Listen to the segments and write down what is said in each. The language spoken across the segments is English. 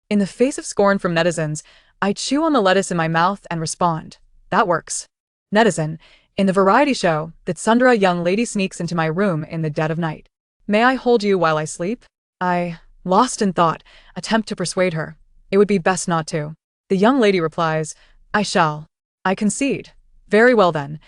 In the face of scorn from netizens, I chew on the lettuce in my mouth and respond. That works. Netizen, in the variety show, the Tsundere young lady sneaks into my room in the dead of night. May I hold you while I sleep? I, lost in thought, attempt to persuade her. It would be best not to. The young lady replies, I shall. I concede. Very well then.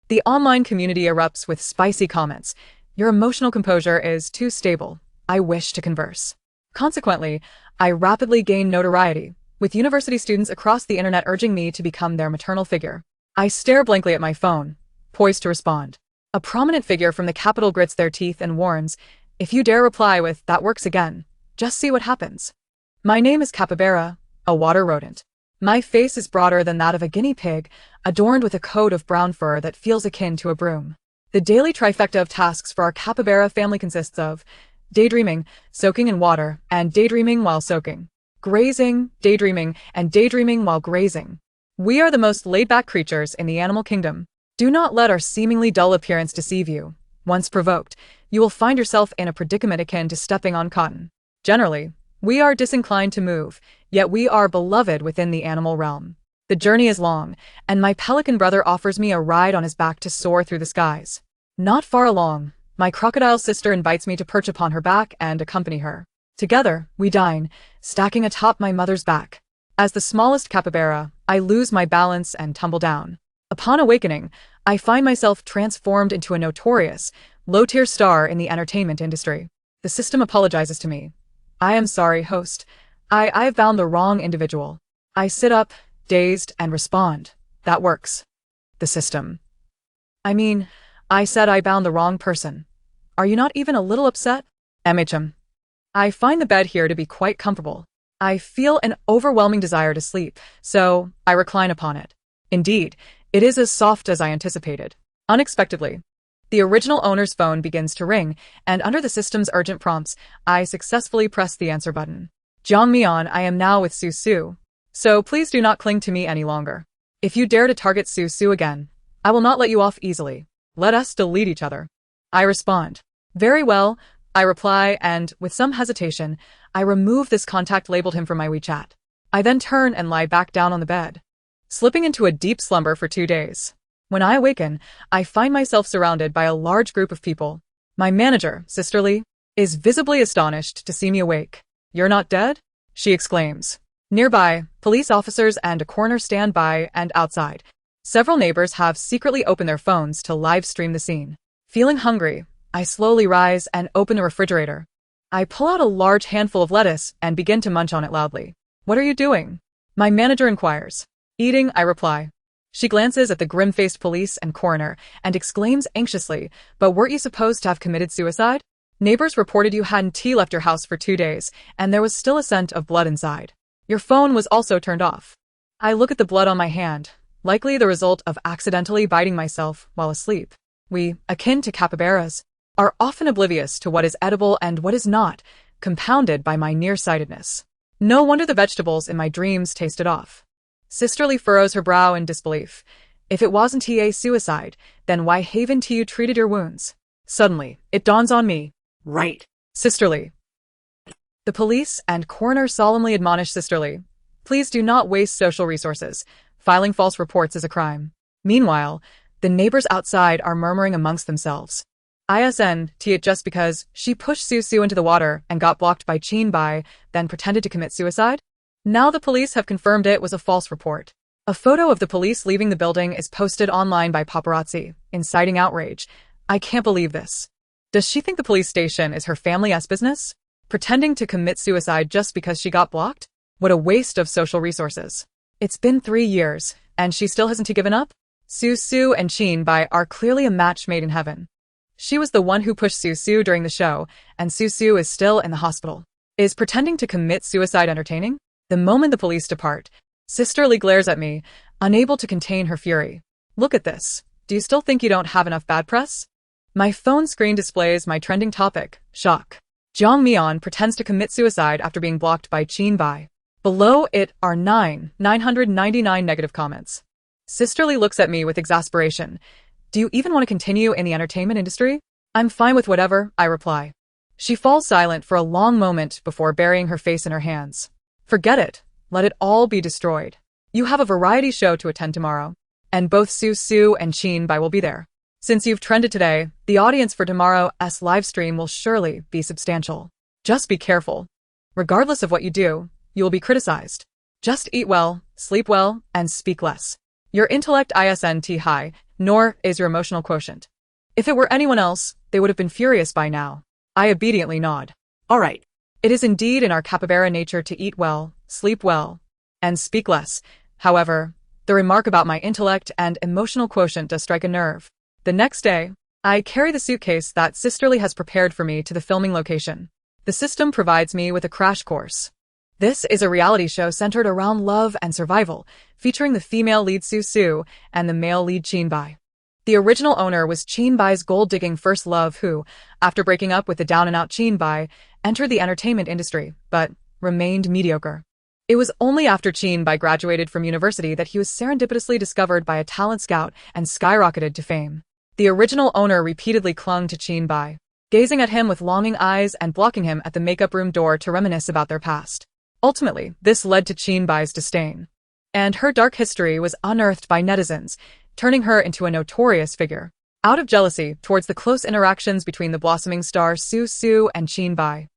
The online community erupts with spicy comments. Your emotional composure is too stable. I wish to converse. Consequently, I rapidly gain notoriety, with university students across the internet urging me to become their maternal figure. I stare blankly at my phone, poised to respond. A prominent figure from the Capitol grits their teeth and warns, if you dare reply with, that works again, just see what happens. My name is Capybara, a water rodent. My face is broader than that of a guinea pig, adorned with a coat of brown fur that feels akin to a broom. The daily trifecta of tasks for our capybara family consists of daydreaming, soaking in water, and daydreaming while soaking. Grazing, daydreaming, and daydreaming while grazing. We are the most laid-back creatures in the animal kingdom. Do not let our seemingly dull appearance deceive you. Once provoked, you will find yourself in a predicament akin to stepping on cotton. Generally, we are disinclined to move, yet we are beloved within the animal realm. The journey is long, and my pelican brother offers me a ride on his back to soar through the skies. Not far along, my crocodile sister invites me to perch upon her back and accompany her. Together, we dine, stacking atop my mother's back. As the smallest capybara, I lose my balance and tumble down. Upon awakening, I find myself transformed into a notorious, low-tier star in the entertainment industry. The system apologizes to me. I am sorry, host. I have bound the wrong individual. I sit up, dazed, and respond. That works. The system. I said I bound the wrong person. Are you not even a little upset? MHM. I find the bed here to be quite comfortable. I feel an overwhelming desire to sleep, so I recline upon it. Indeed, it is as soft as I anticipated. Unexpectedly, the original owner's phone begins to ring, and under the system's urgent prompts, I successfully press the answer button. Jongmyeon, I am now with Su, so please do not cling to me any longer. If you dare to target Su again, I will not let you off easily. Let us delete each other. I respond. Very well, I reply, and, with some hesitation, I remove this contact labeled him from my WeChat. I then turn and lie back down on the bed, slipping into a deep slumber for 2 days. When I awaken, I find myself surrounded by a large group of people. My manager, Sisterly, is visibly astonished to see me awake. You're not dead? She exclaims. Nearby, police officers and a coroner stand by and outside. Several neighbors have secretly opened their phones to live stream the scene. Feeling hungry, I slowly rise and open the refrigerator. I pull out a large handful of lettuce and begin to munch on it loudly. What are you doing? My manager inquires. Eating, I reply. She glances at the grim-faced police and coroner and exclaims anxiously, but weren't you supposed to have committed suicide? Neighbors reported you hadn't left your house for 2 days, and there was still a scent of blood inside. Your phone was also turned off. I look at the blood on my hand, likely the result of accidentally biting myself while asleep. We, akin to capybaras, are often oblivious to what is edible and what is not, compounded by my nearsightedness. No wonder the vegetables in my dreams tasted off. Sisterly furrows her brow in disbelief. If it wasn't a suicide, then why haven't you treated your wounds? Suddenly, it dawns on me. Right. Sisterly. The police and coroner solemnly admonish Sisterly. Please do not waste social resources. Filing false reports is a crime. Meanwhile, the neighbors outside are murmuring amongst themselves. It just because she pushed Su into the water and got blocked by Chin, then pretended to commit suicide? Now the police have confirmed it was a false report. A photo of the police leaving the building is posted online by paparazzi, inciting outrage. I can't believe this. Does she think the police station is her family's business? Pretending to commit suicide just because she got blocked? What a waste of social resources. It's been 3 years, and she still hasn't given up? Su and Chin are clearly a match made in heaven. She was the one who pushed Su during the show, and Su is still in the hospital. Is pretending to commit suicide entertaining? The moment the police depart, Sisterly glares at me, unable to contain her fury. Look at this. Do you still think you don't have enough bad press? My phone screen displays my trending topic, shock. Jongmyeon pretends to commit suicide after being blocked by Chin. Below it are 999 negative comments. Sisterly looks at me with exasperation. Do you even want to continue in the entertainment industry? I'm fine with whatever, I reply. She falls silent for a long moment before burying her face in her hands. Forget it. Let it all be destroyed. You have a variety show to attend tomorrow, and both Su and Bai will be there. Since you've trended today, the audience for tomorrow's live stream will surely be substantial. Just be careful. Regardless of what you do, you will be criticized. Just eat well, sleep well, and speak less. Your intellect isn't high, nor is your emotional quotient. If it were anyone else, they would have been furious by now. I obediently nod. All right. It is indeed in our capybara nature to eat well, sleep well, and speak less. However, the remark about my intellect and emotional quotient does strike a nerve. The next day, I carry the suitcase that Sisterly has prepared for me to the filming location. The system provides me with a crash course. This is a reality show centered around love and survival, featuring the female lead Su and the male lead Bai. The original owner was Bai's gold-digging first love who, after breaking up with the down-and-out Bai, entered the entertainment industry, but remained mediocre. It was only after Bai graduated from university that he was serendipitously discovered by a talent scout and skyrocketed to fame. The original owner repeatedly clung to Bai, gazing at him with longing eyes and blocking him at the makeup room door to reminisce about their past. Ultimately, this led to Bai's disdain, and her dark history was unearthed by netizens, turning her into a notorious figure. Out of jealousy towards the close interactions between the blossoming star Su and Bai.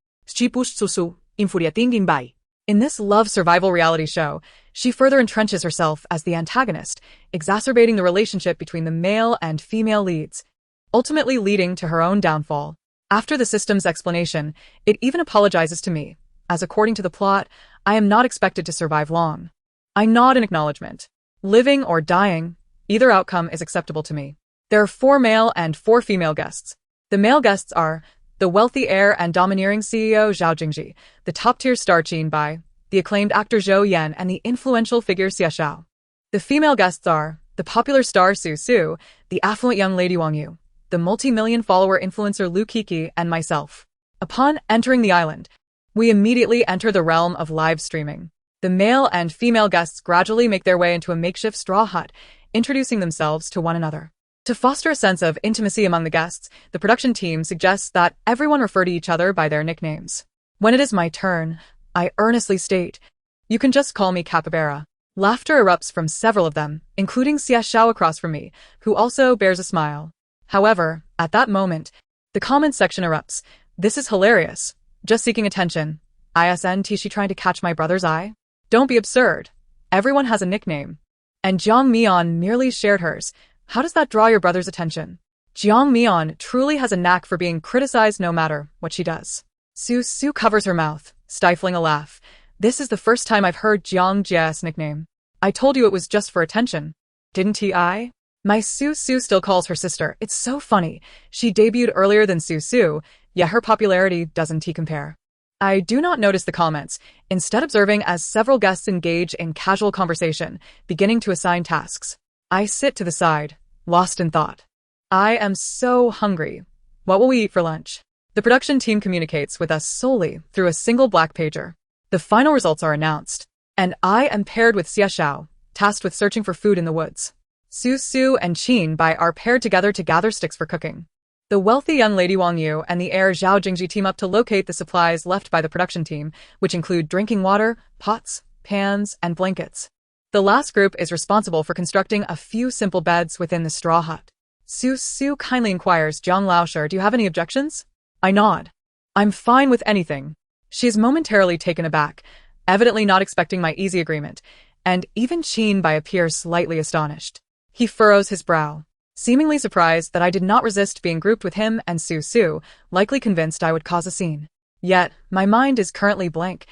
In this love survival reality show, she further entrenches herself as the antagonist, exacerbating the relationship between the male and female leads, ultimately leading to her own downfall. After the system's explanation, it even apologizes to me, as according to the plot, I am not expected to survive long. I nod in acknowledgement. Living or dying, either outcome is acceptable to me. There are 4 male and 4 female guests. The male guests are the wealthy heir and domineering CEO Zhao Jingji, the top-tier star Bai, the acclaimed actor Zhou Yan, and the influential figure Xia Xiao. The female guests are the popular star Su, the affluent young lady Wang Yu, the multi-million follower influencer Lu Kiki, and myself. Upon entering the island, we immediately enter the realm of live streaming. The male and female guests gradually make their way into a makeshift straw hut, introducing themselves to one another. To foster a sense of intimacy among the guests, the production team suggests that everyone refer to each other by their nicknames. When it is my turn, I earnestly state, "You can just call me Capybara." Laughter erupts from several of them, including Xia Xiao across from me, who also bears a smile. However, at that moment, the comments section erupts. "This is hilarious. Just seeking attention. Isn't she trying to catch my brother's eye? Don't be absurd. Everyone has a nickname. And Jiang Mian merely shared hers. How does that draw your brother's attention?" Jiang Mian truly has a knack for being criticized no matter what she does. Su covers her mouth, stifling a laugh. This is the first time I've heard Jiang Jia's nickname. I told you it was just for attention. Didn't I? My Su still calls her sister. It's so funny. She debuted earlier than Su, yet her popularity doesn't compare. I do not notice the comments, instead observing as several guests engage in casual conversation, beginning to assign tasks. I sit to the side, lost in thought. I am so hungry. What will we eat for lunch? The production team communicates with us solely through a single black pager. The final results are announced, and I am paired with Xia Xiao, tasked with searching for food in the woods. Su and Bai are paired together to gather sticks for cooking. The wealthy young lady Wang Yu and the heir Zhao Jingji team up to locate the supplies left by the production team, which include drinking water, pots, pans, and blankets. The last group is responsible for constructing a few simple beds within the straw hut. Su kindly inquires, "Jiang Laosher, do you have any objections?" I nod. "I'm fine with anything." She is momentarily taken aback, evidently not expecting my easy agreement, and even Bai appears slightly astonished. He furrows his brow, seemingly surprised that I did not resist being grouped with him and Su, likely convinced I would cause a scene. Yet, my mind is currently blank.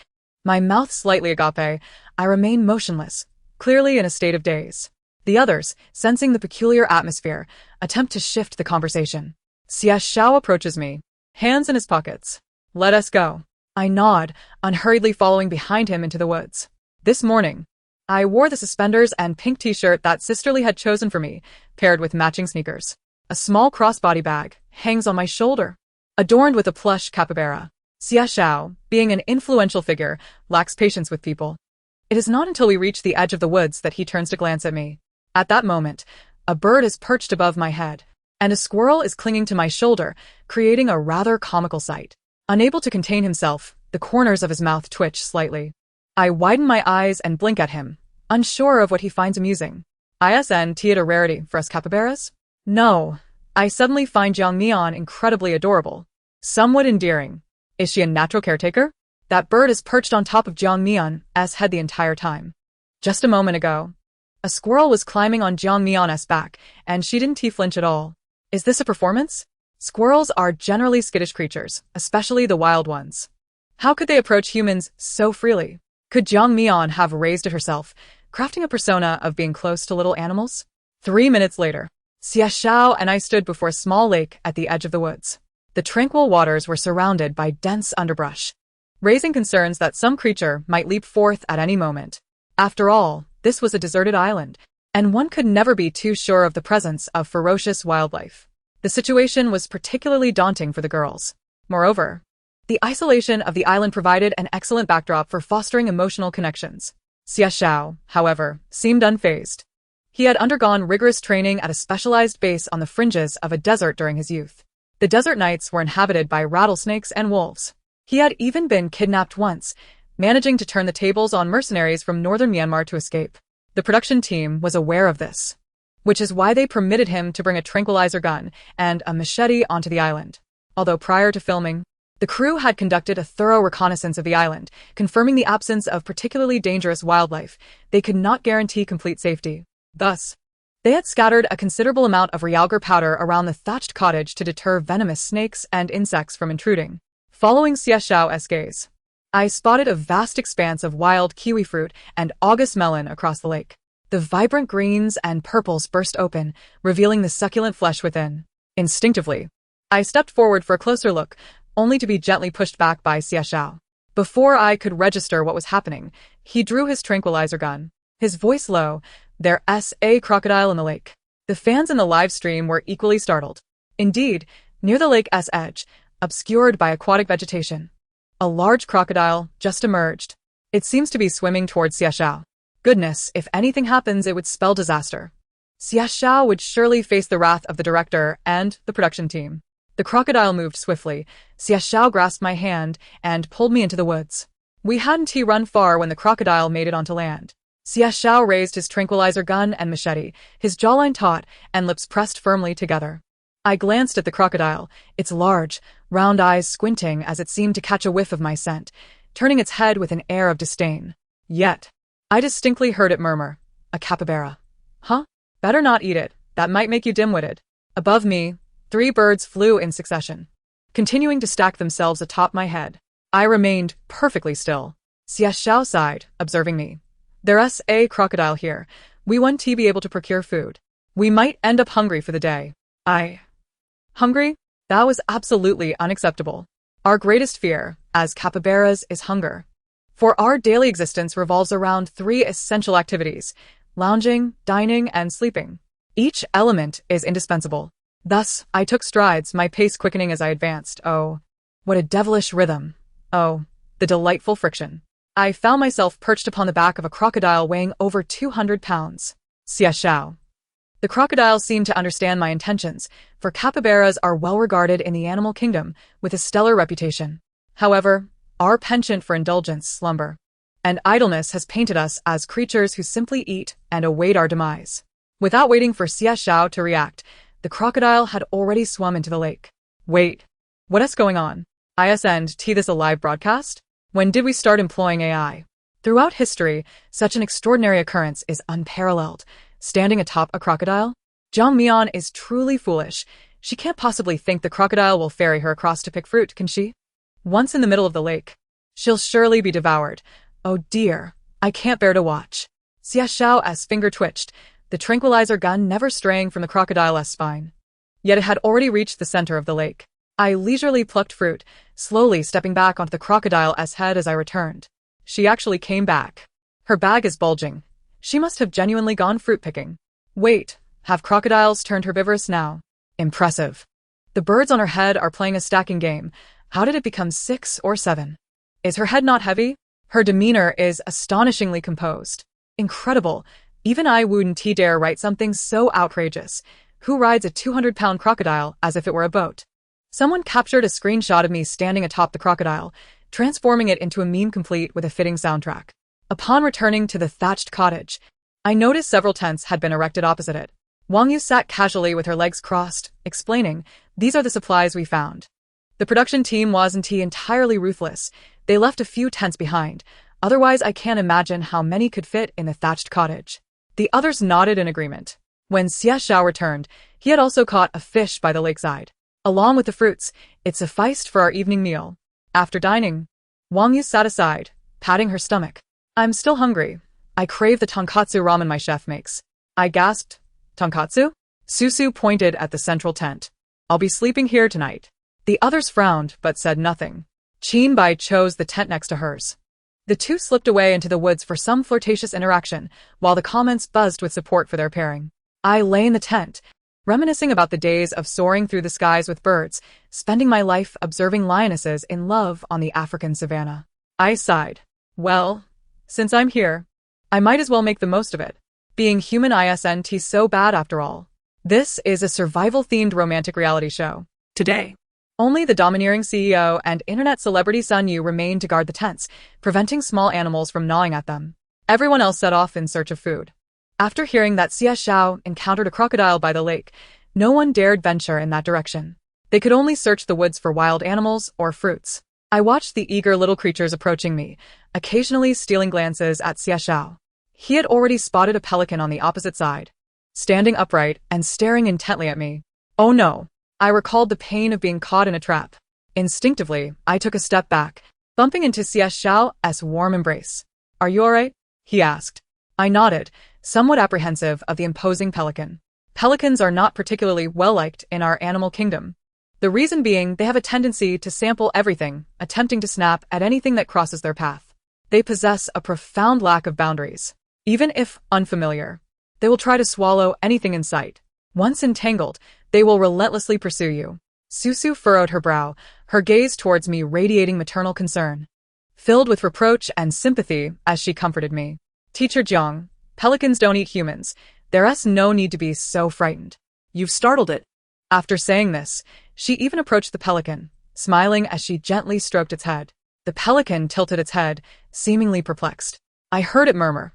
My mouth slightly agape, I remain motionless, clearly in a state of daze. The others, sensing the peculiar atmosphere, attempt to shift the conversation. Xia Xiao approaches me, hands in his pockets. "Let us go." I nod, unhurriedly following behind him into the woods. This morning, I wore the suspenders and pink t-shirt that Sisterly had chosen for me, paired with matching sneakers. A small crossbody bag hangs on my shoulder, adorned with a plush capybara. Xia Xiao, being an influential figure, lacks patience with people. It is not until we reach the edge of the woods that he turns to glance at me. At that moment, a bird is perched above my head, and a squirrel is clinging to my shoulder, creating a rather comical sight. Unable to contain himself, the corners of his mouth twitch slightly. I widen my eyes and blink at him, unsure of what he finds amusing. Isn't it a rarity for us capybaras? No. I suddenly find Jiang Mian incredibly adorable. Somewhat endearing. Is she a natural caretaker? That bird is perched on top of Jiang Mian's head the entire time. Just a moment ago, a squirrel was climbing on Jiang Mian's back, and she didn't flinch at all. Is this a performance? Squirrels are generally skittish creatures, especially the wild ones. How could they approach humans so freely? Could Jiang Mian have raised it herself, crafting a persona of being close to little animals? 3 minutes later, Xia Xiao and I stood before a small lake at the edge of the woods. The tranquil waters were surrounded by dense underbrush, raising concerns that some creature might leap forth at any moment. After all, this was a deserted island, and one could never be too sure of the presence of ferocious wildlife. The situation was particularly daunting for the girls. Moreover, the isolation of the island provided an excellent backdrop for fostering emotional connections. Xia Xiao, however, seemed unfazed. He had undergone rigorous training at a specialized base on the fringes of a desert during his youth. The desert nights were inhabited by rattlesnakes and wolves. He had even been kidnapped once, managing to turn the tables on mercenaries from northern Myanmar to escape. The production team was aware of this, which is why they permitted him to bring a tranquilizer gun and a machete onto the island. Although prior to filming, the crew had conducted a thorough reconnaissance of the island, confirming the absence of particularly dangerous wildlife, they could not guarantee complete safety. Thus, they had scattered a considerable amount of realgar powder around the thatched cottage to deter venomous snakes and insects from intruding. Following Xia Xiao's gaze, I spotted a vast expanse of wild kiwi fruit and August melon across the lake. The vibrant greens and purples burst open, revealing the succulent flesh within. Instinctively, I stepped forward for a closer look, only to be gently pushed back by Xia Xiao. Before I could register what was happening, he drew his tranquilizer gun. His voice low, "There's a crocodile in the lake." The fans in the live stream were equally startled. Indeed, near the lake's edge, obscured by aquatic vegetation, a large crocodile just emerged. It seems to be swimming towards Xia Xiao. Goodness, if anything happens, it would spell disaster. Xia Xiao would surely face the wrath of the director and the production team. The crocodile moved swiftly. Xia Xiao grasped my hand and pulled me into the woods. We hadn't run far when the crocodile made it onto land. Xia Xiao raised his tranquilizer gun and machete, his jawline taut and lips pressed firmly together. I glanced at the crocodile, its large, round eyes squinting as it seemed to catch a whiff of my scent, turning its head with an air of disdain. Yet, I distinctly heard it murmur, "A capybara. Huh? Better not eat it, that might make you dim-witted." Above me, 3 birds flew in succession, continuing to stack themselves atop my head. I remained perfectly still. Xia Xiao sighed, observing me. "There's a crocodile here. We won't be able to procure food. We might end up hungry for the day." Hungry? That was absolutely unacceptable. Our greatest fear, as capybaras, is hunger. For our daily existence revolves around 3 essential activities: lounging, dining, and sleeping. Each element is indispensable. Thus, I took strides, my pace quickening as I advanced. Oh, what a devilish rhythm. Oh, the delightful friction. I found myself perched upon the back of a crocodile weighing over 200 pounds. Xia Xiao. The crocodile seemed to understand my intentions, for capybaras are well regarded in the animal kingdom, with a stellar reputation. However, our penchant for indulgence, slumber, and idleness has painted us as creatures who simply eat and await our demise. Without waiting for Xia Xiao to react, the crocodile had already swum into the lake. Wait, what is going on? Isn't this a live broadcast? When did we start employing AI? Throughout history, such an extraordinary occurrence is unparalleled. Standing atop a crocodile? Jiang Mian is truly foolish. She can't possibly think the crocodile will ferry her across to pick fruit, can she? Once in the middle of the lake, she'll surely be devoured. Oh dear, I can't bear to watch. Xia Xiao's finger twitched, the tranquilizer gun never straying from the crocodile's spine. Yet it had already reached the center of the lake. I leisurely plucked fruit, slowly stepping back onto the crocodile's head as I returned. She actually came back. Her bag is bulging. She must have genuinely gone fruit picking. Wait, have crocodiles turned herbivorous now? Impressive. The birds on her head are playing a stacking game. How did it become 6 or 7? Is her head not heavy? Her demeanor is astonishingly composed. Incredible. Even I wouldn't dare write something so outrageous. Who rides a 200-pound crocodile as if it were a boat? Someone captured a screenshot of me standing atop the crocodile, transforming it into a meme complete with a fitting soundtrack. Upon returning to the thatched cottage, I noticed several tents had been erected opposite it. Wang Yu sat casually with her legs crossed, explaining, "These are the supplies we found." The production team wasn't entirely ruthless. They left a few tents behind. Otherwise, I can't imagine how many could fit in the thatched cottage. The others nodded in agreement. When Xie Xiao returned, he had also caught a fish by the lakeside. Along with the fruits, it sufficed for our evening meal. After dining, Wang Yu sat aside, patting her stomach. "I'm still hungry. I crave the tonkatsu ramen my chef makes." I gasped. "Tonkatsu?" Susu pointed at the central tent. "I'll be sleeping here tonight." The others frowned but said nothing. Qin Bai chose the tent next to hers. The two slipped away into the woods for some flirtatious interaction, while the comments buzzed with support for their pairing. I lay in the tent, reminiscing about the days of soaring through the skies with birds, spending my life observing lionesses in love on the African savanna. I sighed. Well, since I'm here, I might as well make the most of it. Being human isn't so bad after all. This is a survival-themed romantic reality show. Today, only the domineering CEO and internet celebrity Sun Yu remained to guard the tents, preventing small animals from gnawing at them. Everyone else set off in search of food. After hearing that Xie Xiao encountered a crocodile by the lake, no one dared venture in that direction. They could only search the woods for wild animals or fruits. I watched the eager little creatures approaching me, occasionally stealing glances at Xie Xiao. He had already spotted a pelican on the opposite side, standing upright and staring intently at me. Oh no! I recalled the pain of being caught in a trap. Instinctively, I took a step back, bumping into Xie Xiao's warm embrace. "Are you alright?" he asked. I nodded, somewhat apprehensive of the imposing pelican. Pelicans are not particularly well-liked in our animal kingdom. The reason being they have a tendency to sample everything, attempting to snap at anything that crosses their path. They possess a profound lack of boundaries. Even if unfamiliar, they will try to swallow anything in sight. Once entangled, they will relentlessly pursue you. Susu furrowed her brow, her gaze towards me radiating maternal concern, filled with reproach and sympathy as she comforted me. "Teacher Jiang, pelicans don't eat humans. There's no need to be so frightened. You've startled it." After saying this, she even approached the pelican, smiling as she gently stroked its head. The pelican tilted its head, seemingly perplexed. I heard it murmur,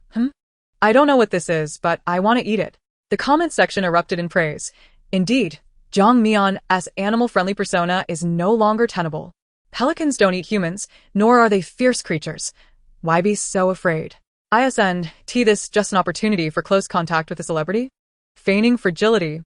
"I don't know what this is, but I want to eat it." The comment section erupted in praise. Indeed, Zhang Mian's animal-friendly persona is no longer tenable. Pelicans don't eat humans, nor are they fierce creatures. Why be so afraid? Isn't this just an opportunity for close contact with a celebrity? Feigning fragility,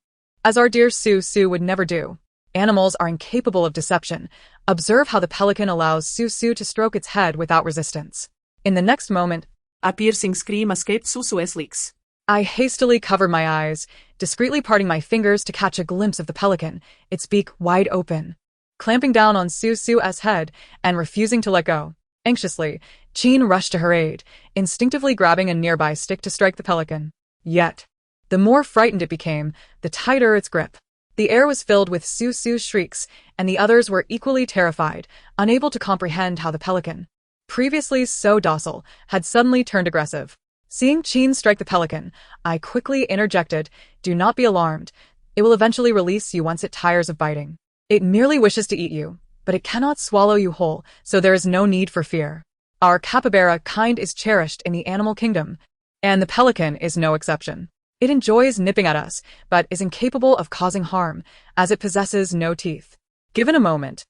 as our dear Su would never do. Animals are incapable of deception. Observe how the pelican allows Su to stroke its head without resistance. In the next moment, a piercing scream escaped Susu's lips. I hastily covered my eyes, discreetly parting my fingers to catch a glimpse of the pelican, its beak wide open, clamping down on Susu's head and refusing to let go. Anxiously, Qin rushed to her aid, instinctively grabbing a nearby stick to strike the pelican. Yet, the more frightened it became, the tighter its grip. The air was filled with Susu's shrieks, and the others were equally terrified, unable to comprehend how the pelican, previously so docile, had suddenly turned aggressive. Seeing Qin strike the pelican, I quickly interjected, "Do not be alarmed. It will eventually release you once it tires of biting. It merely wishes to eat you, but it cannot swallow you whole, so there is no need for fear. Our capybara kind is cherished in the animal kingdom, and the pelican is no exception. It enjoys nipping at us, but is incapable of causing harm, as it possesses no teeth. Given a moment,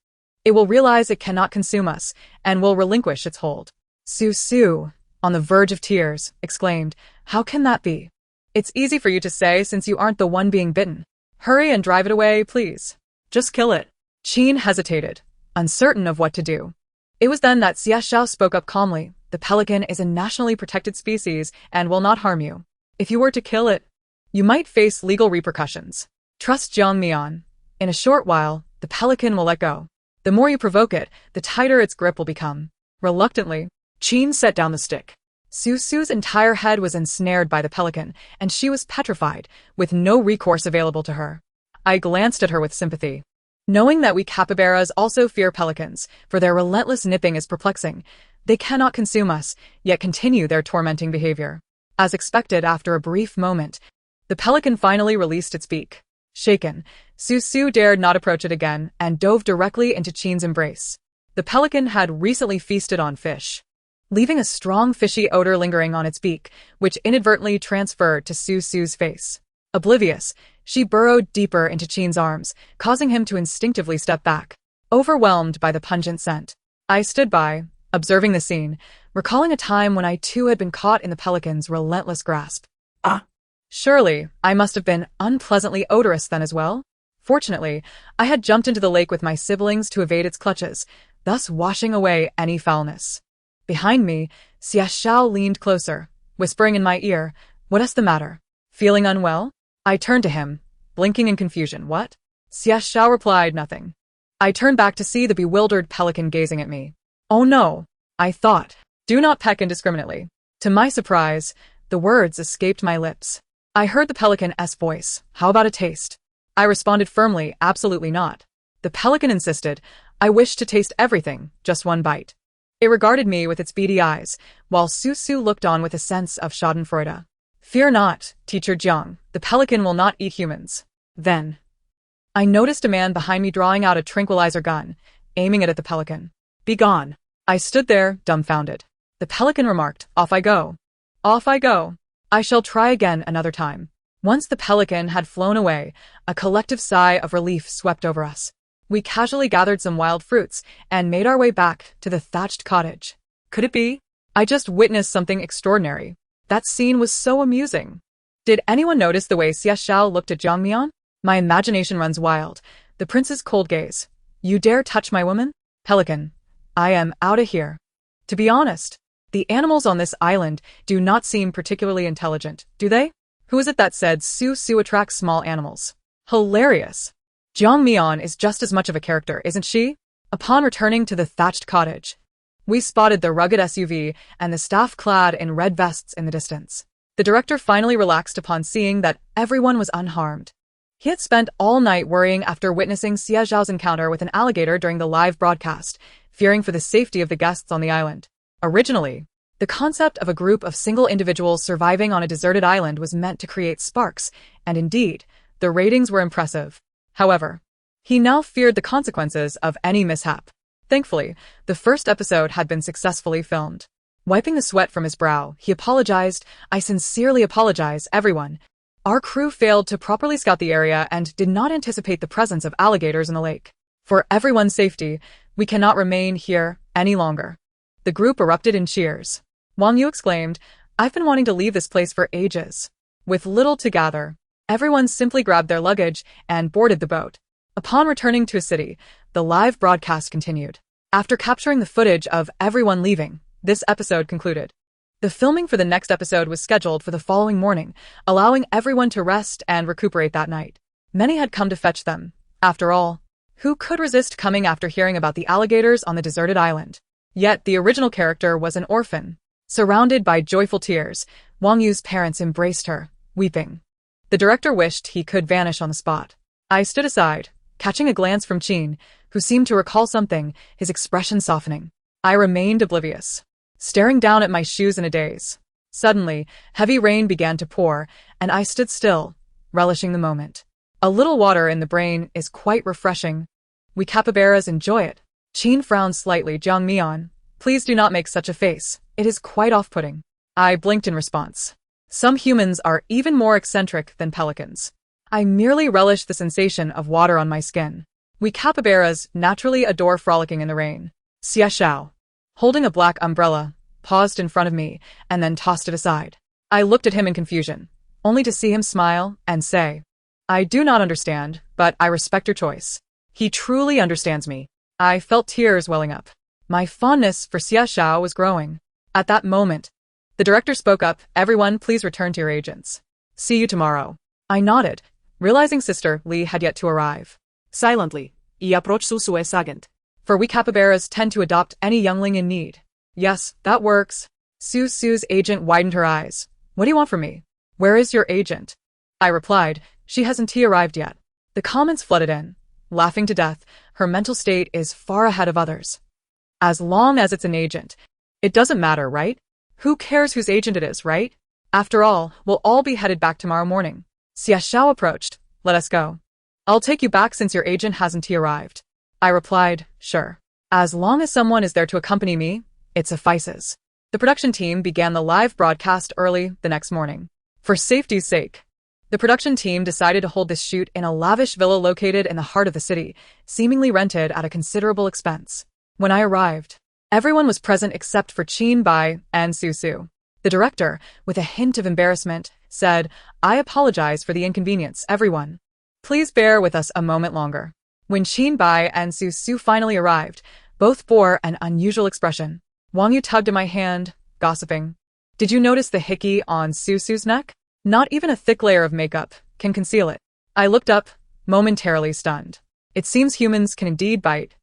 it will realize it cannot consume us, and will relinquish its hold." Susu, on the verge of tears, exclaimed, "How can that be?" "It's easy for you to say since you aren't the one being bitten. Hurry and drive it away, please. Just kill it." Qin hesitated, uncertain of what to do. It was then that Xie Xiao spoke up calmly. "The pelican is a nationally protected species and will not harm you. If you were to kill it, you might face legal repercussions. Trust Jiang Mian. In a short while, the pelican will let go. The more you provoke it, the tighter its grip will become." Reluctantly, Qin set down the stick. Susu's entire head was ensnared by the pelican, and she was petrified, with no recourse available to her. I glanced at her with sympathy. Knowing that we capybaras also fear pelicans, for their relentless nipping is perplexing. They cannot consume us, yet continue their tormenting behavior. As expected, after a brief moment, the pelican finally released its beak. Shaken, Susu dared not approach it again and dove directly into Qin's embrace. The pelican had recently feasted on fish. leaving a strong fishy odor lingering on its beak, which inadvertently transferred to Sue's face. Oblivious, she burrowed deeper into Chin's arms, causing him to instinctively step back, overwhelmed by the pungent scent. I stood by, observing the scene, recalling a time when I too had been caught in the pelican's relentless grasp. Ah! Surely, I must have been unpleasantly odorous then as well? Fortunately, I had jumped into the lake with my siblings to evade its clutches, thus washing away any foulness. Behind me, Xiao leaned closer, whispering in my ear, "What's the matter? Feeling unwell?" I turned to him, blinking in confusion. "What?" Xiao replied, "Nothing." I turned back to see the bewildered pelican gazing at me. "Oh no," I thought. "Do not peck indiscriminately." To my surprise, the words escaped my lips. I heard the pelican's voice. "How about a taste?" I responded firmly, "Absolutely not." The pelican insisted. I wished to taste everything, just one bite. It regarded me with its beady eyes, while Su looked on with a sense of schadenfreude. "Fear not, Teacher Jiang, the pelican will not eat humans." Then, I noticed a man behind me drawing out a tranquilizer gun, aiming it at the pelican. "Be gone." I stood there, dumbfounded. The pelican remarked, "Off I go." "Off I go. I shall try again another time." Once the pelican had flown away, a collective sigh of relief swept over us. We casually gathered some wild fruits and made our way back to the thatched cottage. Could it be? I just witnessed something extraordinary. That scene was so amusing. Did anyone notice the way Xiao looked at Jiang Mian? My imagination runs wild. The prince's cold gaze. "You dare touch my woman?" Pelican. "I am outta here." To be honest, the animals on this island do not seem particularly intelligent, do they? Who is it that said Su attracts small animals? Hilarious. Jiang Mian is just as much of a character, isn't she? Upon returning to the thatched cottage, we spotted the rugged SUV and the staff clad in red vests in the distance. The director finally relaxed upon seeing that everyone was unharmed. He had spent all night worrying after witnessing Xia Zhao's encounter with an alligator during the live broadcast, fearing for the safety of the guests on the island. Originally, the concept of a group of single individuals surviving on a deserted island was meant to create sparks, and indeed, the ratings were impressive. However, he now feared the consequences of any mishap. Thankfully, the first episode had been successfully filmed. Wiping the sweat from his brow, he apologized. "I sincerely apologize, everyone. Our crew failed to properly scout the area and did not anticipate the presence of alligators in the lake. For everyone's safety, we cannot remain here any longer." The group erupted in cheers. Wang Yu exclaimed, "I've been wanting to leave this place for ages." With little to gather, everyone simply grabbed their luggage and boarded the boat. Upon returning to a city, the live broadcast continued. After capturing the footage of everyone leaving, this episode concluded. The filming for the next episode was scheduled for the following morning, allowing everyone to rest and recuperate that night. Many had come to fetch them. After all, who could resist coming after hearing about the alligators on the deserted island? Yet the original character was an orphan. Surrounded by joyful tears, Wang Yu's parents embraced her, weeping. The director wished he could vanish on the spot. I stood aside, catching a glance from Qin, who seemed to recall something, his expression softening. I remained oblivious, staring down at my shoes in a daze. Suddenly, heavy rain began to pour, and I stood still, relishing the moment. A little water in the brain is quite refreshing. We capybaras enjoy it. Qin frowned slightly. "Jiang Mian, please do not make such a face. It is quite off-putting." I blinked in response. Some humans are even more eccentric than pelicans. I merely relished the sensation of water on my skin. We capybaras naturally adore frolicking in the rain. Xiao, holding a black umbrella, paused in front of me and then tossed it aside. I looked at him in confusion, only to see him smile and say, "I do not understand, but I respect your choice." He truly understands me. I felt tears welling up. My fondness for Xiao was growing. At that moment, the director spoke up, "Everyone, please return to your agents. See you tomorrow." I nodded, realizing Sister Li had yet to arrive. Silently, he approached Susu's agent. For we capybaras tend to adopt any youngling in need. "Yes, that works." Susu's agent widened her eyes. "What do you want from me?" "Where is your agent?" I replied, "She hasn't arrived yet." The comments flooded in. Laughing to death, her mental state is far ahead of others. As long as it's an agent, it doesn't matter, right? Who cares whose agent it is, right? After all, we'll all be headed back tomorrow morning. Xiao approached. "Let us go. I'll take you back since your agent hasn't arrived." I replied, "Sure. As long as someone is there to accompany me, it suffices." The production team began the live broadcast early the next morning. For safety's sake, the production team decided to hold this shoot in a lavish villa located in the heart of the city, seemingly rented at a considerable expense. When I arrived, everyone was present except for Bai and Su. The director, with a hint of embarrassment, said, "I apologize for the inconvenience, everyone. Please bear with us a moment longer." When Bai and Su finally arrived, both bore an unusual expression. Yu tugged at my hand, gossiping. "Did you notice the hickey on Su's neck? Not even a thick layer of makeup can conceal it." I looked up, momentarily stunned. It seems humans can indeed bite.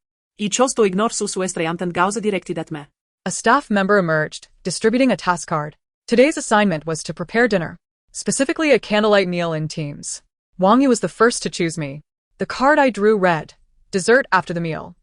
I ciò ignor su estreanten gauza directed at me. A staff member emerged, distributing a task card. Today's assignment was to prepare dinner, specifically a candlelight meal in teams. Yu was the first to choose me. The card I drew read, "Dessert after the meal."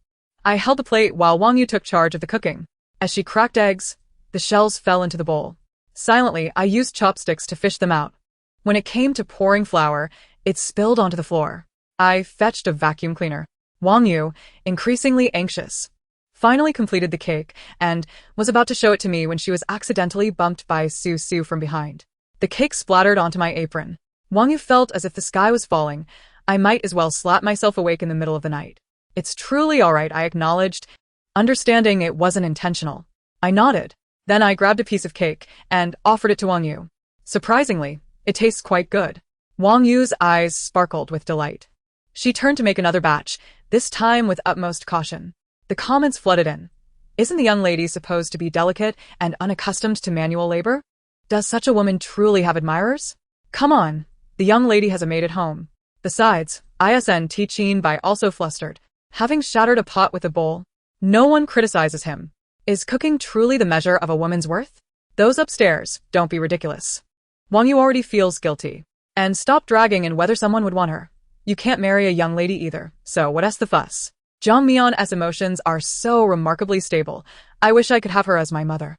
I held the plate while Yu took charge of the cooking. As she cracked eggs, the shells fell into the bowl. Silently, I used chopsticks to fish them out. When it came to pouring flour, it spilled onto the floor. I fetched a vacuum cleaner. Yu, increasingly anxious, finally completed the cake and was about to show it to me when she was accidentally bumped by Su from behind. The cake splattered onto my apron. Yu felt as if the sky was falling. I might as well slap myself awake in the middle of the night. "It's truly all right," I acknowledged, understanding it wasn't intentional. I nodded. Then I grabbed a piece of cake and offered it to Yu. Surprisingly, it tastes quite good. Yu's eyes sparkled with delight. She turned to make another batch, this time with utmost caution. The comments flooded in. "Isn't the young lady supposed to be delicate and unaccustomed to manual labor? Does such a woman truly have admirers? Come on, the young lady has a maid at home." Besides, Bai also flustered, having shattered a pot with a bowl. No one criticizes him. Is cooking truly the measure of a woman's worth? Those upstairs, don't be ridiculous. Yu already feels guilty. And stop dragging in whether someone would want her. You can't marry a young lady either, so what's the fuss? Mion's emotions are so remarkably stable. I wish I could have her as my mother.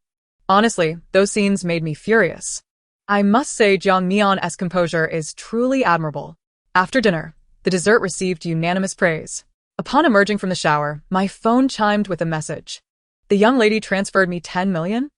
Honestly, those scenes made me furious. I must say Mion's composure is truly admirable. After dinner, the dessert received unanimous praise. Upon emerging from the shower, my phone chimed with a message. The young lady transferred me 10 million?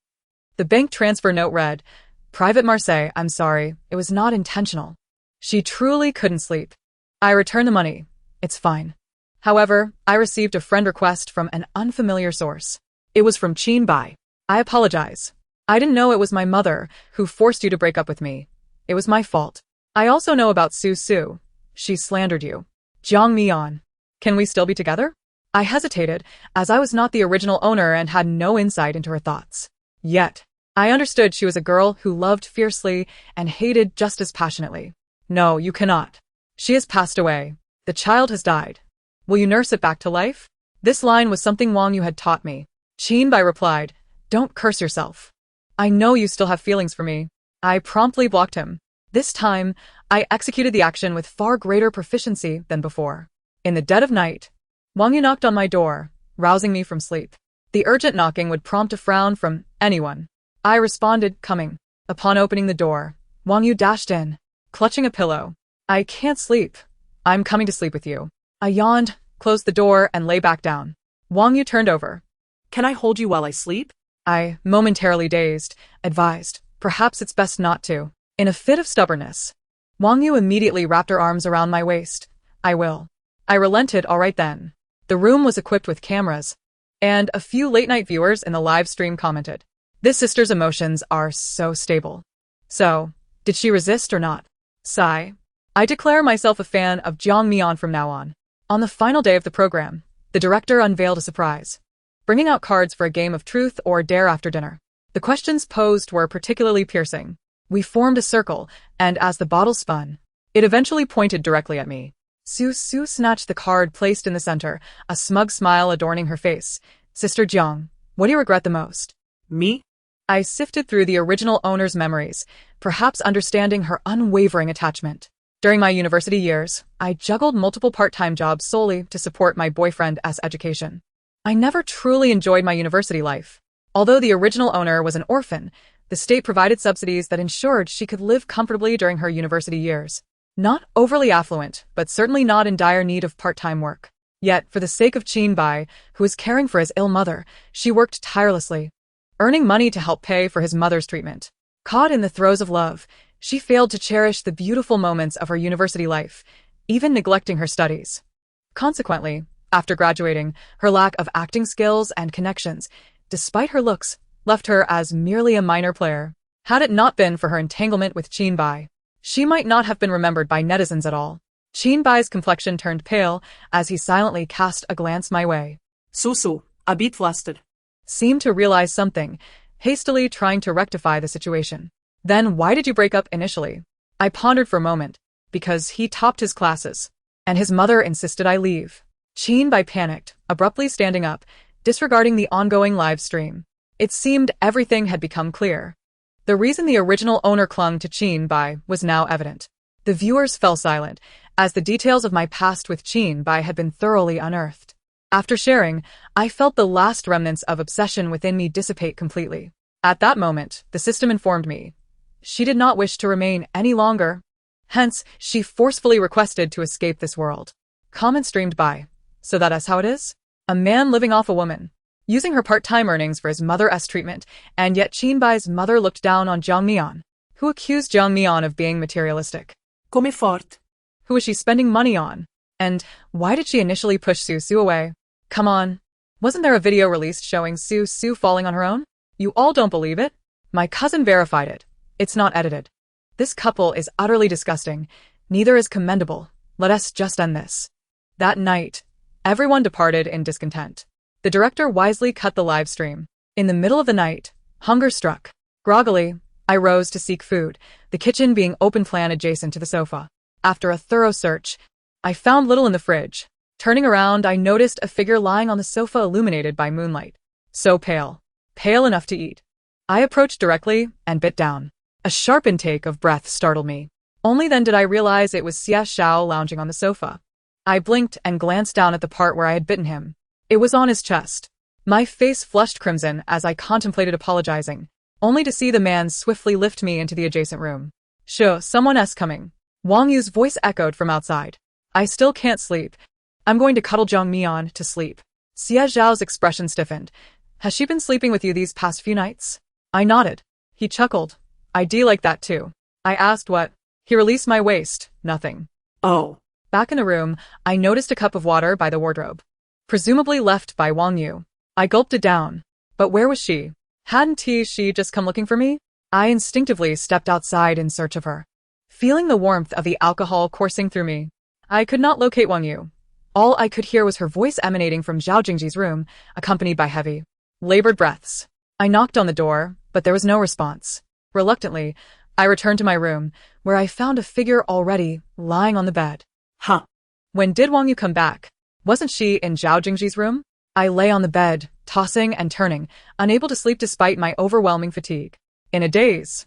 The bank transfer note read, "Private Marseille, I'm sorry, it was not intentional." She truly couldn't sleep. I returned the money. It's fine. However, I received a friend request from an unfamiliar source. It was from Bai. "I apologize. I didn't know it was my mother who forced you to break up with me. It was my fault. I also know about Su. She slandered you. Mion. Can we still be together?" I hesitated, as I was not the original owner and had no insight into her thoughts. Yet, I understood she was a girl who loved fiercely and hated just as passionately. "No, you cannot. She has passed away. The child has died. Will you nurse it back to life?" This line was something Yu had taught me. Bai replied, "Don't curse yourself. I know you still have feelings for me." I promptly blocked him. This time, I executed the action with far greater proficiency than before. In the dead of night, Yu knocked on my door, rousing me from sleep. The urgent knocking would prompt a frown from anyone. I responded, "Coming." Upon opening the door, Yu dashed in, clutching a pillow. "I can't sleep. I'm coming to sleep with you." I yawned, closed the door, and lay back down. Yu turned over. "Can I hold you while I sleep?" I, momentarily dazed, advised, "Perhaps it's best not to." In a fit of stubbornness, Yu immediately wrapped her arms around my waist. "I will." I relented. "All right then." The room was equipped with cameras, and a few late-night viewers in the live stream commented, "This sister's emotions are so stable." So, did she resist or not? Sigh. I declare myself a fan of Mion from now on. On the final day of the program, the director unveiled a surprise, bringing out cards for a game of truth or dare after dinner. The questions posed were particularly piercing. We formed a circle, and as the bottle spun, it eventually pointed directly at me. Su snatched the card placed in the center, a smug smile adorning her face. "Sister Jiang, what do you regret the most?" "Me?" I sifted through the original owner's memories, perhaps understanding her unwavering attachment. During my university years, I juggled multiple part-time jobs solely to support my boyfriend's education. I never truly enjoyed my university life. Although the original owner was an orphan, the state provided subsidies that ensured she could live comfortably during her university years. Not overly affluent, but certainly not in dire need of part-time work. Yet, for the sake of Bai, who was caring for his ill mother, she worked tirelessly. earning money to help pay for his mother's treatment. Caught in the throes of love, she failed to cherish the beautiful moments of her university life, even neglecting her studies. Consequently, after graduating, her lack of acting skills and connections, despite her looks, left her as merely a minor player. Had it not been for her entanglement with Chinbai, she might not have been remembered by netizens at all. Chinbai's complexion turned pale as he silently cast a glance my way. Susu, a bit flustered. Seemed to realize something, hastily trying to rectify the situation. Then why did you break up initially? I pondered for a moment. Because he topped his classes. And his mother insisted I leave. Chinbai panicked, abruptly standing up, disregarding the ongoing live stream. It seemed everything had become clear. The reason the original owner clung to Chinbai was now evident. The viewers fell silent, as the details of my past with Chinbai had been thoroughly unearthed. After sharing, I felt the last remnants of obsession within me dissipate completely. At that moment, the system informed me. She did not wish to remain any longer. Hence, she forcefully requested to escape this world. Comment streamed by. So that is how it is? A man living off a woman, using her part-time earnings for his mother's treatment, and yet Chinbai's mother looked down on Jiang Mian, who accused Jiang Mian of being materialistic. Come fort. Who was she spending money on? And why did she initially push Su Su away? Come on. Wasn't there a video released showing Su Su falling on her own? You all don't believe it? My cousin verified it. It's not edited. This couple is utterly disgusting. Neither is commendable. Let us just end this. That night, everyone departed in discontent. The director wisely cut the live stream. In the middle of the night, hunger struck. Groggily, I rose to seek food, the kitchen being open plan adjacent to the sofa. After a thorough search, I found little in the fridge. Turning around, I noticed a figure lying on the sofa illuminated by moonlight. So pale. Pale enough to eat. I approached directly and bit down. A sharp intake of breath startled me. Only then did I realize it was Xia Xiao lounging on the sofa. I blinked and glanced down at the part where I had bitten him. It was on his chest. My face flushed crimson as I contemplated apologizing, only to see the man swiftly lift me into the adjacent room. Sure, someone's coming. Wang Yu's voice echoed from outside. I still can't sleep. I'm going to cuddle Jiang Mian to sleep. Xia Zhao's expression stiffened. Has she been sleeping with you these past few nights? I nodded. He chuckled. I'd like that too. I asked what? He released my waist. Nothing. Oh. Back in the room, I noticed a cup of water by the wardrobe. Presumably left by Wang Yu. I gulped it down. But where was she? Hadn't she just come looking for me? I instinctively stepped outside in search of her. Feeling the warmth of the alcohol coursing through me, I could not locate Wang Yu. All I could hear was her voice emanating from Zhao Jingji's room, accompanied by heavy, labored breaths. I knocked on the door, but there was no response. Reluctantly, I returned to my room, where I found a figure already lying on the bed. Huh. When did Wang Yu come back? Wasn't she in Zhao Jingji's room? I lay on the bed, tossing and turning, unable to sleep despite my overwhelming fatigue. In a daze,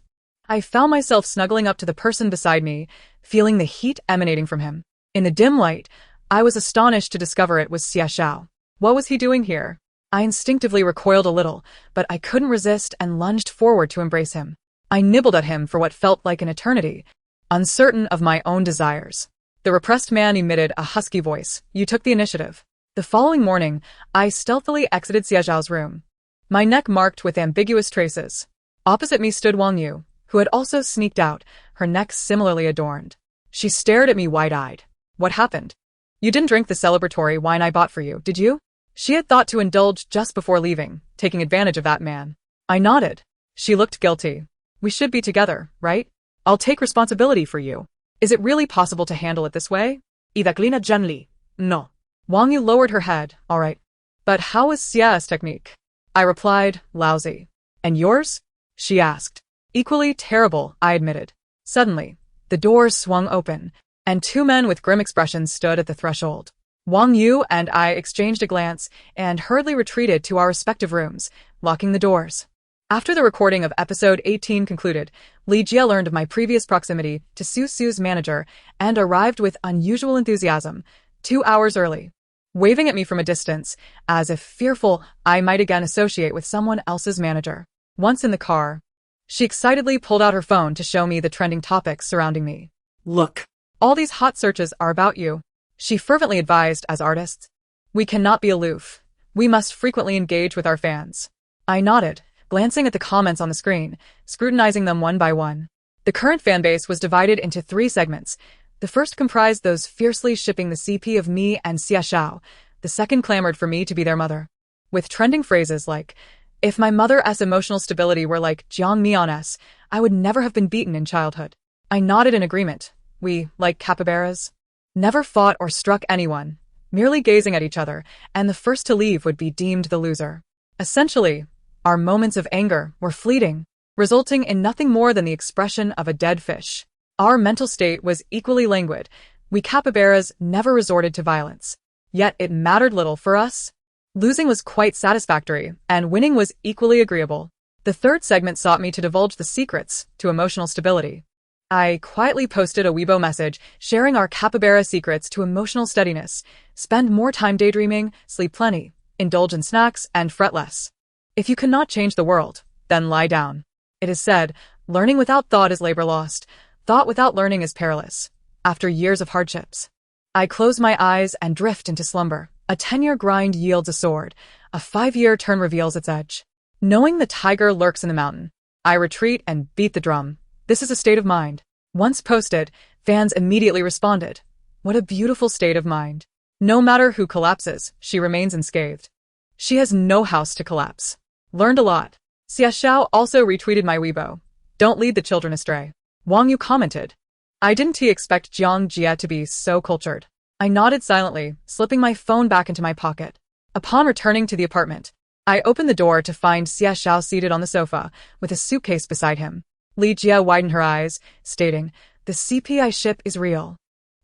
I found myself snuggling up to the person beside me, feeling the heat emanating from him. In the dim light, I was astonished to discover it was Xia Xiao. What was he doing here? I instinctively recoiled a little, but I couldn't resist and lunged forward to embrace him. I nibbled at him for what felt like an eternity, uncertain of my own desires. The repressed man emitted a husky voice. You took the initiative. The following morning, I stealthily exited Xia Zhao's room, my neck marked with ambiguous traces. Opposite me stood Wang Yu, who had also sneaked out, her neck similarly adorned. She stared at me wide-eyed. What happened? You didn't drink the celebratory wine I bought for you, did you? She had thought to indulge just before leaving, taking advantage of that man. I nodded. She looked guilty. We should be together, right? I'll take responsibility for you. Is it really possible to handle it this way? Idaklina Junli. No. Wang Yu lowered her head. All right. But how was Xia's technique? I replied, lousy. And yours? She asked. Equally terrible, I admitted. Suddenly, the doors swung open, and two men with grim expressions stood at the threshold. Wang Yu and I exchanged a glance and hurriedly retreated to our respective rooms, locking the doors. After the recording of episode 18 concluded, Li Jia learned of my previous proximity to Su Su's manager and arrived with unusual enthusiasm, 2 hours early, waving at me from a distance, as if fearful I might again associate with someone else's manager. Once in the car, she excitedly pulled out her phone to show me the trending topics surrounding me. Look. All these hot searches are about you, she fervently advised. As artists, we cannot be aloof. We must frequently engage with our fans. I nodded, glancing at the comments on the screen, scrutinizing them one by one. The current fanbase was divided into 3 segments. The first comprised those fiercely shipping the CP of me and Xia Xiao. The second clamored for me to be their mother, with trending phrases like, "If my mother's emotional stability were like Jiang Mian's, I would never have been beaten in childhood." I nodded in agreement. We, like capybaras, never fought or struck anyone, merely gazing at each other, and the first to leave would be deemed the loser. Essentially, our moments of anger were fleeting, resulting in nothing more than the expression of a dead fish. Our mental state was equally languid. We capybaras never resorted to violence. Yet it mattered little for us. Losing was quite satisfactory, and winning was equally agreeable. The third segment sought me to divulge the secrets to emotional stability. I quietly posted a Weibo message sharing our capybara secrets to emotional steadiness. Spend more time daydreaming, sleep plenty, indulge in snacks, and fret less. If you cannot change the world, then lie down. It is said, learning without thought is labor lost. Thought without learning is perilous. After years of hardships, I close my eyes and drift into slumber. A 10-year grind yields a sword. A 5-year turn reveals its edge. Knowing the tiger lurks in the mountain, I retreat and beat the drum. This is a state of mind. Once posted, fans immediately responded. What a beautiful state of mind. No matter who collapses, she remains unscathed. She has no house to collapse. Learned a lot. Xia Xiao also retweeted my Weibo. Don't lead the children astray. Wang Yu commented. I didn't expect Jiang Jia to be so cultured. I nodded silently, slipping my phone back into my pocket. Upon returning to the apartment, I opened the door to find Xia Xiao seated on the sofa, with a suitcase beside him. Li Jia widened her eyes, stating, "The CP I ship is real."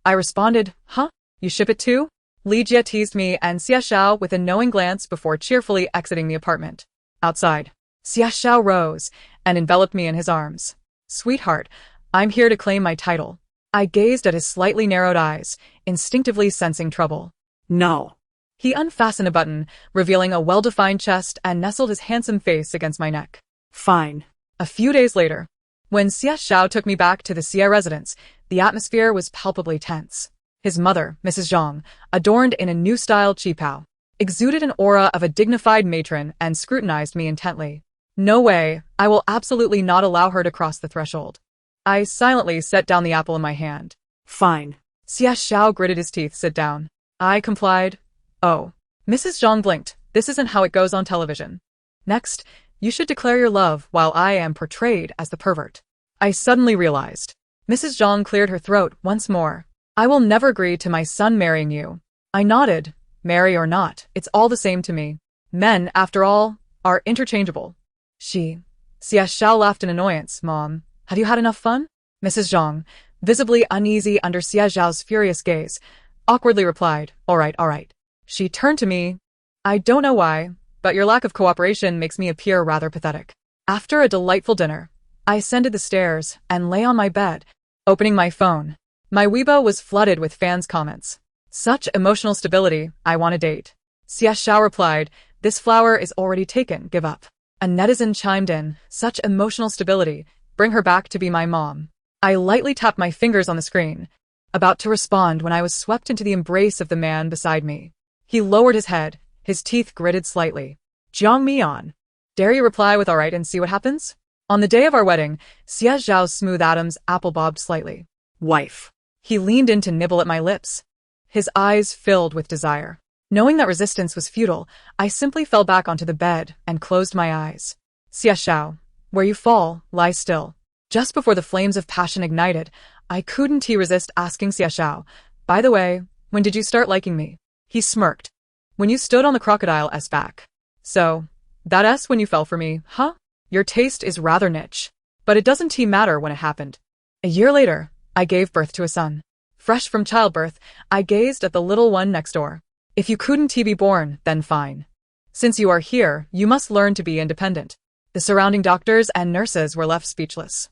I responded, "Huh? You ship it too?" Li Jia teased me and Xia Xiao with a knowing glance before cheerfully exiting the apartment. Outside, Xia Xiao rose and enveloped me in his arms. "Sweetheart, I'm here to claim my title." I gazed at his slightly narrowed eyes, instinctively sensing trouble. No. He unfastened a button, revealing a well-defined chest and nestled his handsome face against my neck. Fine. A few days later, when Xia Xiao took me back to the Xia residence, the atmosphere was palpably tense. His mother, Mrs. Zhang, adorned in a new-style qipao, exuded an aura of a dignified matron and scrutinized me intently. No way, I will absolutely not allow her to cross the threshold. I silently set down the apple in my hand. Fine. Xia Xiao gritted his teeth. Sit down. I complied. Oh. Mrs. Zhang blinked. This isn't how it goes on television. Next, you should declare your love while I am portrayed as the pervert. I suddenly realized. Mrs. Zhang cleared her throat once more. I will never agree to my son marrying you. I nodded. Marry or not, it's all the same to me. Men, after all, are interchangeable. Xia Xiao laughed in annoyance. Mom, have you had enough fun? Mrs. Zhang, visibly uneasy under Xia Xiao's furious gaze, awkwardly replied, All right. She turned to me. I don't know why, but your lack of cooperation makes me appear rather pathetic. After a delightful dinner, I ascended the stairs and lay on my bed, opening my phone. My Weibo was flooded with fans' comments. Such emotional stability, I want a date. Xia Xiao replied, This flower is already taken, give up. A netizen chimed in, Such emotional stability, bring her back to be my mom. I lightly tapped my fingers on the screen, about to respond when I was swept into the embrace of the man beside me. He lowered his head, his teeth gritted slightly. Jiang Mian. Dare you reply with alright and see what happens? On the day of our wedding, Xia Xiao's smooth Adam's apple bobbed slightly. Wife. He leaned in to nibble at my lips, his eyes filled with desire. Knowing that resistance was futile, I simply fell back onto the bed and closed my eyes. Xia Xiao, where you fall, lie still. Just before the flames of passion ignited, I couldn't resist asking Xia Xiao, By the way, when did you start liking me? He smirked. When you stood on the crocodile's back. So, that S when you fell for me, huh? Your taste is rather niche. But it doesn't matter when it happened. A year later, I gave birth to a son. Fresh from childbirth, I gazed at the little one next door. If you couldn't be born, then fine. Since you are here, you must learn to be independent. The surrounding doctors and nurses were left speechless.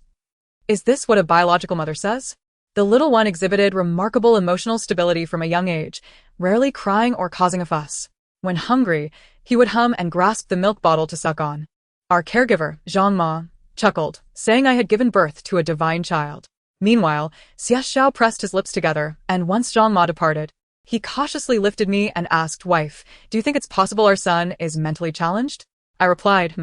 Is this what a biological mother says? The little one exhibited remarkable emotional stability from a young age, rarely crying or causing a fuss. When hungry, he would hum and grasp the milk bottle to suck on. Our caregiver, Zhang Ma, chuckled, saying I had given birth to a divine child. Meanwhile, Xia Xiao pressed his lips together, and once Zhang Ma departed, he cautiously lifted me and asked, Wife, do you think it's possible our son is mentally challenged? I replied,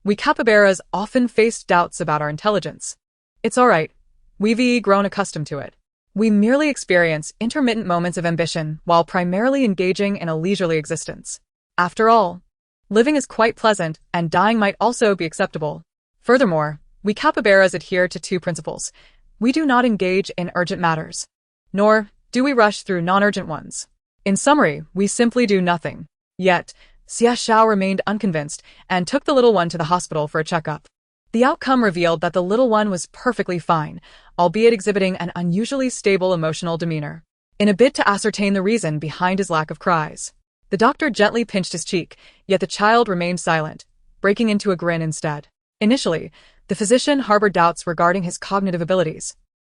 We capybaras often face doubts about our intelligence. It's alright. We've grown accustomed to it. We merely experience intermittent moments of ambition while primarily engaging in a leisurely existence. After all, living is quite pleasant and dying might also be acceptable. Furthermore, we capybaras adhere to two principles. We do not engage in urgent matters, nor do we rush through non-urgent ones. In summary, we simply do nothing. Yet, Xia Xiao remained unconvinced and took the little one to the hospital for a checkup. The outcome revealed that the little one was perfectly fine, albeit exhibiting an unusually stable emotional demeanor. In a bid to ascertain the reason behind his lack of cries, the doctor gently pinched his cheek, yet the child remained silent, breaking into a grin instead. Initially, the physician harbored doubts regarding his cognitive abilities,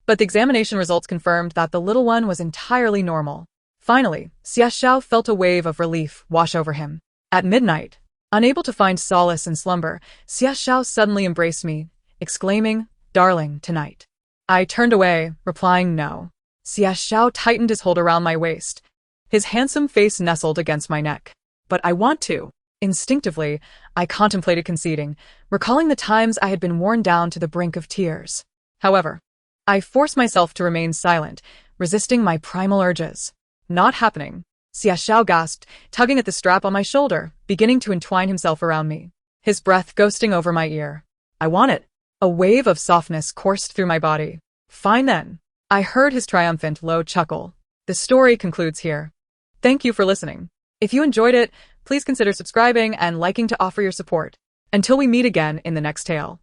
but the examination results confirmed that the little one was entirely normal. Finally, Xia Xiao felt a wave of relief wash over him. At midnight, unable to find solace in slumber, Xia Xiao suddenly embraced me, exclaiming, "Darling, tonight." I turned away, replying no. Xia Xiao tightened his hold around my waist. His handsome face nestled against my neck. "But I want to." Instinctively, I contemplated conceding, recalling the times I had been worn down to the brink of tears. However, I forced myself to remain silent, resisting my primal urges. "Not happening," Xia Xiao gasped, tugging at the strap on my shoulder, beginning to entwine himself around me, his breath ghosting over my ear. "I want it." A wave of softness coursed through my body. "Fine then." I heard his triumphant low chuckle. The story concludes here. Thank you for listening. If you enjoyed it, please consider subscribing and liking to offer your support. Until we meet again in the next tale.